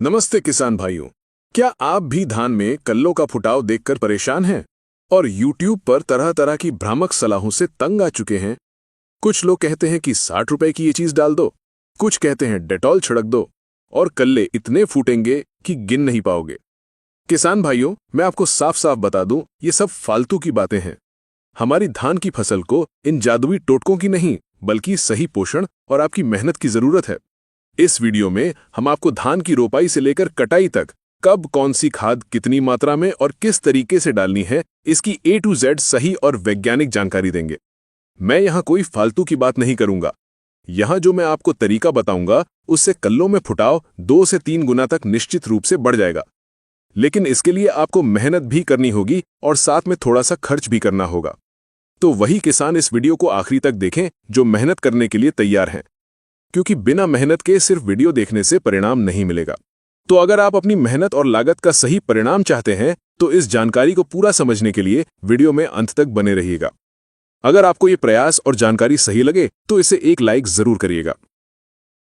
नमस्ते किसान भाइयों। क्या आप भी धान में कल्लों का फुटाव देखकर परेशान हैं और YouTube पर तरह तरह की भ्रामक सलाहों से तंग आ चुके हैं? कुछ लोग कहते हैं कि 60 रुपए की ये चीज डाल दो, कुछ कहते हैं डेटॉल छिड़क दो और कल्ले इतने फूटेंगे कि गिन नहीं पाओगे। किसान भाइयों, मैं आपको साफ साफ बता दूं, ये सब फालतू की बातें हैं। हमारी धान की फसल को इन जादुई टोटकों की नहीं, बल्कि सही पोषण और आपकी मेहनत की जरूरत है। इस वीडियो में हम आपको धान की रोपाई से लेकर कटाई तक कब कौन सी खाद कितनी मात्रा में और किस तरीके से डालनी है, इसकी A to Z सही और वैज्ञानिक जानकारी देंगे। मैं यहाँ कोई फालतू की बात नहीं करूंगा। यहाँ जो मैं आपको तरीका बताऊंगा उससे कल्लों में फुटाव 2 से 3 गुना तक निश्चित रूप से बढ़ जाएगा। लेकिन इसके लिए आपको मेहनत भी करनी होगी और साथ में थोड़ा सा खर्च भी करना होगा। तो वही किसान इस वीडियो को आखिरी तक देखें जो मेहनत करने के लिए तैयार हैं, क्योंकि बिना मेहनत के सिर्फ वीडियो देखने से परिणाम नहीं मिलेगा। तो अगर आप अपनी मेहनत और लागत का सही परिणाम चाहते हैं तो इस जानकारी को पूरा समझने के लिए वीडियो में अंत तक बने रहिएगा। अगर आपको ये प्रयास और जानकारी सही लगे तो इसे एक लाइक जरूर करिएगा।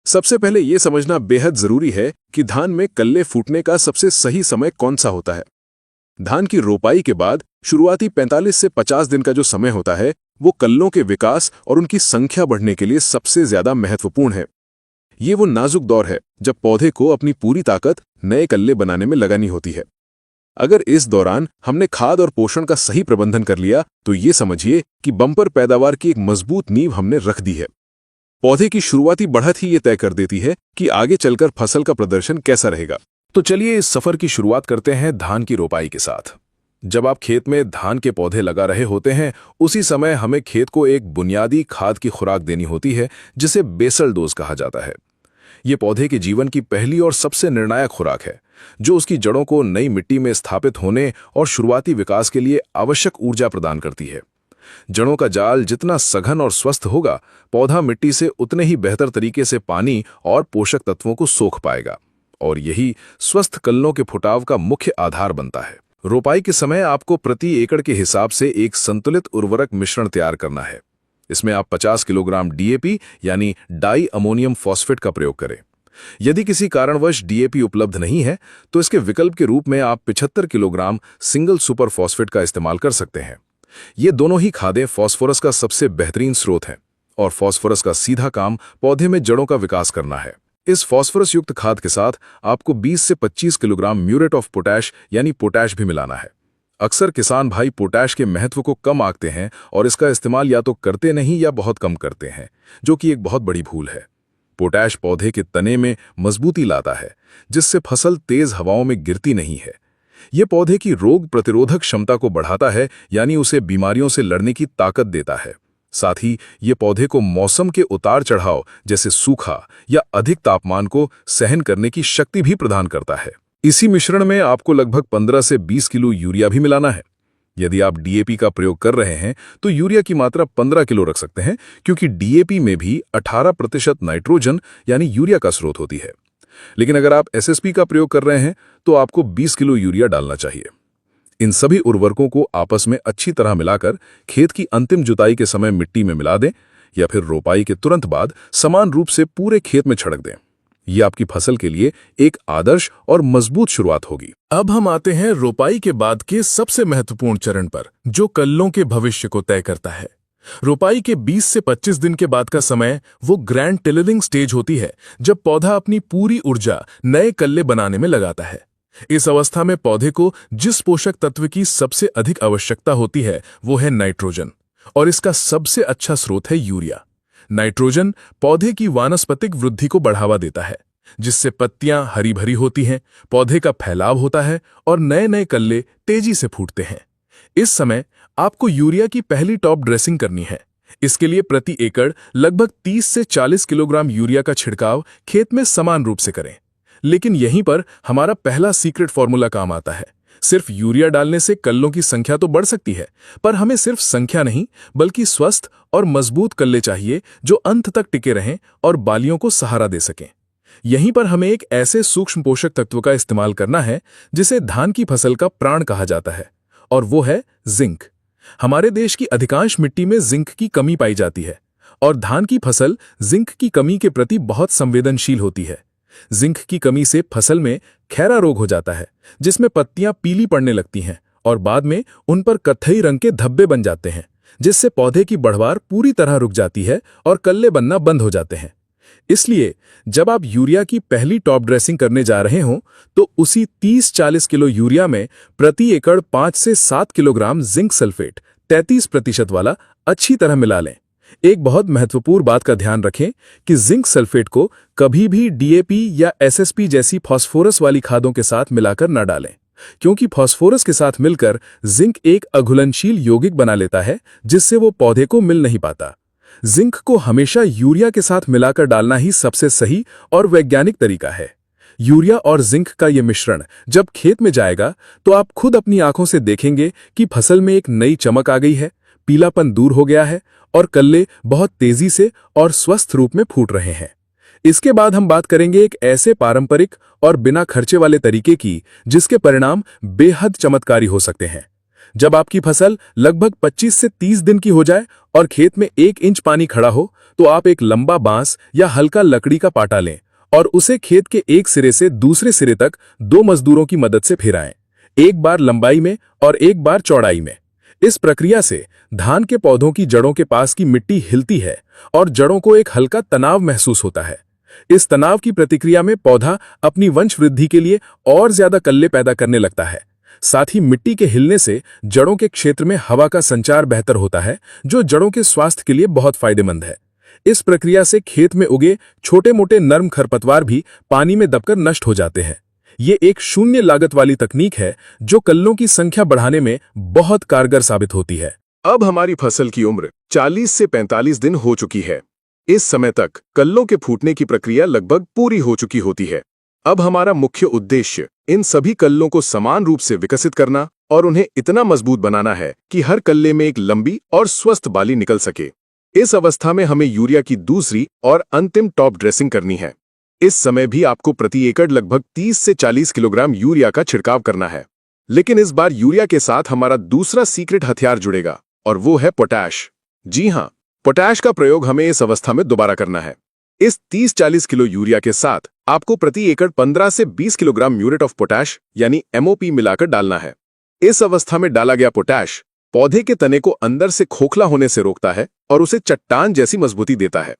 सबसे पहले ये समझना बेहद जरूरी है कि धान में कल्ले फूटने का सबसे सही समय कौन सा होता है। धान की रोपाई के बाद शुरुआती 45 से 50 दिन का जो समय होता है वो कल्लों के विकास और उनकी संख्या बढ़ने के लिए सबसे ज्यादा महत्वपूर्ण है। ये वो नाजुक दौर है जब पौधे को अपनी पूरी ताकत नए कल्ले बनाने में लगानी होती है। अगर इस दौरान हमने खाद और पोषण का सही प्रबंधन कर लिया तो ये समझिए कि बम्पर पैदावार की एक मजबूत नींव हमने रख दी है। पौधे की शुरुआती बढ़त ही ये तय कर देती है कि आगे चलकर फसल का प्रदर्शन कैसा रहेगा। तो चलिए इस सफर की शुरुआत करते हैं धान की रोपाई के साथ। जब आप खेत में धान के पौधे लगा रहे होते हैं उसी समय हमें खेत को एक बुनियादी खाद की खुराक देनी होती है जिसे बेसल डोज कहा जाता है। ये पौधे के जीवन की पहली और सबसे निर्णायक खुराक है जो उसकी जड़ों को नई मिट्टी में स्थापित होने और शुरुआती विकास के लिए आवश्यक ऊर्जा प्रदान करती है। जड़ों का जाल जितना सघन और स्वस्थ होगा, पौधा मिट्टी से उतने ही बेहतर तरीके से पानी और पोषक तत्वों को सोख पाएगा और यही स्वस्थ कल्लों के फुटाव का मुख्य आधार बनता है। रोपाई के समय आपको प्रति एकड़ के हिसाब से एक संतुलित उर्वरक मिश्रण तैयार करना है। इसमें आप 50 किलोग्राम DAP यानी डाई अमोनियम फॉस्फेट का प्रयोग करें। यदि किसी कारणवश DAP उपलब्ध नहीं है तो इसके विकल्प के रूप में आप 75 किलोग्राम सिंगल सुपर फॉस्फेट का इस्तेमाल कर सकते हैं। ये दोनों ही खादें फॉस्फोरस का सबसे बेहतरीन स्रोत हैं और फॉस्फोरस का सीधा काम पौधे में जड़ों का विकास करना है। इस फॉस्फोरस युक्त खाद के साथ आपको 20 से 25 किलोग्राम म्यूरेट ऑफ पोटैश यानी पोटैश भी मिलाना है। अक्सर किसान भाई पोटैश के महत्व को कम आंकते हैं और इसका इस्तेमाल या तो करते नहीं या बहुत कम करते हैं, जो कि एक बहुत बड़ी भूल है। पोटैश पौधे के तने में मजबूती लाता है जिससे फसल तेज हवाओं में गिरती नहीं है। ये पौधे की रोग प्रतिरोधक क्षमता को बढ़ाता है यानी उसे बीमारियों से लड़ने की ताकत देता है। साथ ही ये पौधे को मौसम के उतार चढ़ाव जैसे सूखा या अधिक तापमान को सहन करने की शक्ति भी प्रदान करता है। इसी मिश्रण में आपको लगभग 15 से 20 किलो यूरिया भी मिलाना है। यदि आप DAP का प्रयोग कर रहे हैं तो यूरिया की मात्रा 15 किलो रख सकते हैं, क्योंकि DAP में भी 18% नाइट्रोजन यानी यूरिया का स्रोत होती है। लेकिन अगर आप SSP का प्रयोग कर रहे हैं तो आपको 20 किलो यूरिया डालना चाहिए। इन सभी उर्वरकों को आपस में अच्छी तरह मिलाकर खेत की अंतिम जुताई के समय मिट्टी में मिला दें या फिर रोपाई के तुरंत बाद समान रूप से पूरे खेत में छिड़क दें। यह आपकी फसल के लिए एक आदर्श और मजबूत शुरुआत होगी। अब हम आते हैं रोपाई के बाद के सबसे महत्वपूर्ण चरण पर, जो कल्लों के भविष्य को तय करता है। रोपाई के 20 से 25 दिन के बाद का समय वो ग्रैंड टिलरिंग स्टेज होती है, जब पौधा अपनी पूरी ऊर्जा नए कल्ले बनाने में लगाता है। इस अवस्था में पौधे को जिस पोषक तत्व की सबसे अधिक आवश्यकता होती है वो है नाइट्रोजन, और इसका सबसे अच्छा स्रोत है यूरिया। नाइट्रोजन पौधे की वानस्पतिक वृद्धि को बढ़ावा देता है, जिससे पत्तियां हरी भरी होती हैं, पौधे का फैलाव होता है और नए नए कल्ले तेजी से फूटते हैं। इस समय आपको यूरिया की पहली टॉप ड्रेसिंग करनी है। इसके लिए प्रति एकड़ लगभग 30 से 40 किलोग्राम यूरिया का छिड़काव खेत में समान रूप से करें। लेकिन यहीं पर हमारा पहला सीक्रेट फॉर्मूला काम आता है। सिर्फ यूरिया डालने से कल्लों की संख्या तो बढ़ सकती है, पर हमें सिर्फ संख्या नहीं बल्कि स्वस्थ और मजबूत कल्ले चाहिए जो अंत तक टिके रहें और बालियों को सहारा दे सकें। यहीं पर हमें एक ऐसे सूक्ष्म पोषक तत्व का इस्तेमाल करना है जिसे धान की फसल का प्राण कहा जाता है, और वो है जिंक। हमारे देश की अधिकांश मिट्टी में जिंक की कमी पाई जाती है और धान की फसल जिंक की कमी के प्रति बहुत संवेदनशील होती है। जिंक की कमी से फसल में खैरा रोग हो जाता है, जिसमें पत्तियां पीली पड़ने लगती हैं और बाद में उन पर कत्थई रंग के धब्बे बन जाते हैं, जिससे पौधे की बढ़वार पूरी तरह रुक जाती है और कल्ले बनना बंद हो जाते हैं। इसलिए जब आप यूरिया की पहली टॉप ड्रेसिंग करने जा रहे हों तो उसी 30-40 किलो यूरिया में प्रति एकड़ 5 से 7 किलोग्राम जिंक सल्फेट 33% वाला अच्छी तरह मिला लें। एक बहुत महत्वपूर्ण बात का ध्यान रखें कि जिंक सल्फेट को कभी भी डीएपी या एसएसपी जैसी फास्फोरस वाली खादों के साथ मिलाकर न डालें, क्योंकि फास्फोरस के साथ मिलकर जिंक एक अघुलनशील यौगिक बना लेता है, जिससे वो पौधे को मिल नहीं पाता। जिंक को हमेशा यूरिया के साथ मिलाकर डालना ही सबसे सही और वैज्ञानिक तरीका है। यूरिया और जिंक का ये मिश्रण जब खेत में जाएगा तो आप खुद अपनी आंखों से देखेंगे कि फसल में एक नई चमक आ गई है, पीलापन दूर हो गया है और कल्ले बहुत तेजी से और स्वस्थ रूप में फूट रहे हैं। इसके बाद हम बात करेंगे एक ऐसे पारंपरिक और बिना खर्चे वाले तरीके की जिसके परिणाम बेहद चमत्कारी हो सकते हैं। जब आपकी फसल लगभग 25 से 30 दिन की हो जाए और खेत में 1 इंच पानी खड़ा हो तो आप एक लंबा बांस या हल्का लकड़ी का पाटा लें और उसे खेत के एक सिरे से दूसरे सिरे तक 2 मजदूरों की मदद से फिराएं, एक बार लंबाई में और एक बार चौड़ाई में। इस प्रक्रिया से धान के पौधों की जड़ों के पास की मिट्टी हिलती है और जड़ों को एक हल्का तनाव महसूस होता है। इस तनाव की प्रतिक्रिया में पौधा अपनी वंश वृद्धि के लिए और ज्यादा कल्ले पैदा करने लगता है। साथ ही मिट्टी के हिलने से जड़ों के क्षेत्र में हवा का संचार बेहतर होता है, जो जड़ों के स्वास्थ्य के लिए बहुत फायदेमंद है। इस प्रक्रिया से खेत में उगे छोटे मोटे नर्म खरपतवार भी पानी में दबकर नष्ट हो जाते हैं। ये एक शून्य लागत वाली तकनीक है जो कल्लों की संख्या बढ़ाने में बहुत कारगर साबित होती है। अब हमारी फसल की उम्र 40 से 45 दिन हो चुकी है। इस समय तक कल्लों के फूटने की प्रक्रिया लगभग पूरी हो चुकी होती है। अब हमारा मुख्य उद्देश्य इन सभी कल्लों को समान रूप से विकसित करना और उन्हें इतना मजबूत बनाना है कि हर कल्ले में एक लंबी और स्वस्थ बाली निकल सके। इस अवस्था में हमें यूरिया की दूसरी और अंतिम टॉप ड्रेसिंग करनी है। इस समय भी आपको प्रति एकड़ लगभग 30 से 40 किलोग्राम यूरिया का छिड़काव करना है, लेकिन इस बार यूरिया के साथ हमारा दूसरा सीक्रेट हथियार जुड़ेगा और वो है पोटैश। जी हाँ, पोटैश का प्रयोग हमें इस अवस्था में दोबारा करना है। इस 30-40 किलो यूरिया के साथ आपको प्रति एकड़ 15 से 20 किलोग्राम म्यूरेट ऑफ पोटैश यानी MOP मिलाकर डालना है। इस अवस्था में डाला गया पोटैश पौधे के तने को अंदर से खोखला होने से रोकता है और उसे चट्टान जैसी मजबूती देता है।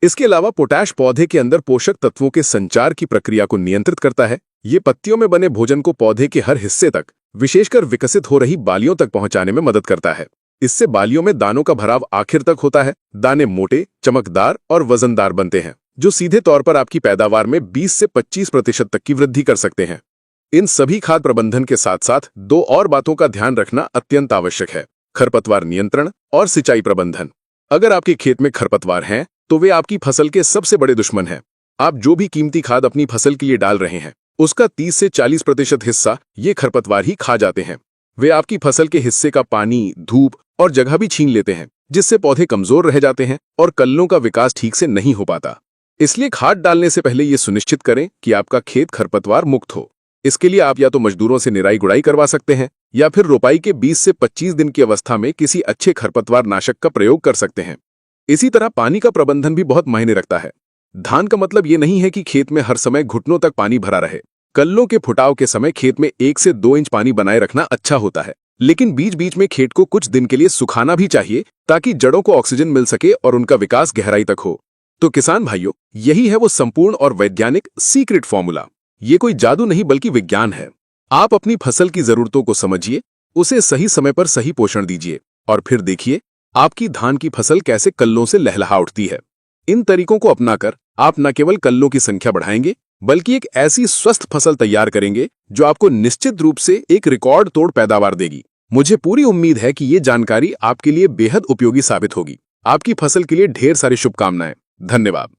इसके अलावा पोटैश पौधे के अंदर पोषक तत्वों के संचार की प्रक्रिया को नियंत्रित करता है। ये पत्तियों में बने भोजन को पौधे के हर हिस्से तक, विशेषकर विकसित हो रही बालियों तक पहुंचाने में मदद करता है। इससे बालियों में दानों का भराव आखिर तक होता है। दाने मोटे, चमकदार और वजनदार बनते हैं, जो सीधे तौर पर आपकी पैदावार में 20 से 25% तक की वृद्धि कर सकते हैं। इन सभी खाद प्रबंधन के साथ साथ 2 और बातों का ध्यान रखना अत्यंत आवश्यक है: खरपतवार नियंत्रण और सिंचाई प्रबंधन। अगर आपके खेत में खरपतवार हैं तो वे आपकी फसल के सबसे बड़े दुश्मन हैं। आप जो भी कीमती खाद अपनी फसल के लिए डाल रहे हैं उसका 30 से 40% हिस्सा ये खरपतवार ही खा जाते हैं। वे आपकी फसल के हिस्से का पानी, धूप और जगह भी छीन लेते हैं, जिससे पौधे कमजोर रह जाते हैं और कल्लों का विकास ठीक से नहीं हो पाता। इसलिए खाद डालने से पहले ये सुनिश्चित करें कि आपका खेत खरपतवार मुक्त हो। इसके लिए आप या तो मजदूरों से निराई गुड़ाई करवा सकते हैं या फिर रोपाई के 20 से 25 दिन की अवस्था में किसी अच्छे खरपतवार नाशक का प्रयोग कर सकते हैं। इसी तरह पानी का प्रबंधन भी बहुत मायने रखता है। धान का मतलब ये नहीं है कि खेत में हर समय घुटनों तक पानी भरा रहे। कल्लों के फुटाव के समय खेत में 1 से 2 इंच पानी बनाए रखना अच्छा होता है, लेकिन बीच बीच में खेत को कुछ दिन के लिए सुखाना भी चाहिए ताकि जड़ों को ऑक्सीजन मिल सके और उनका विकास गहराई तक हो। तो किसान भाइयों, यही है वो संपूर्ण और वैज्ञानिक सीक्रेट फॉर्मूला। ये कोई जादू नहीं बल्कि विज्ञान है। आप अपनी फसल की जरूरतों को समझिए, उसे सही समय पर सही पोषण दीजिए और फिर देखिए आपकी धान की फसल कैसे कल्लों से लहलहा उठती है। इन तरीकों को अपनाकर आप न केवल कल्लों की संख्या बढ़ाएंगे बल्कि एक ऐसी स्वस्थ फसल तैयार करेंगे जो आपको निश्चित रूप से एक रिकॉर्ड तोड़ पैदावार देगी। मुझे पूरी उम्मीद है कि ये जानकारी आपके लिए बेहद उपयोगी साबित होगी। आपकी फसल के लिए ढेर सारी शुभकामनाएं। धन्यवाद।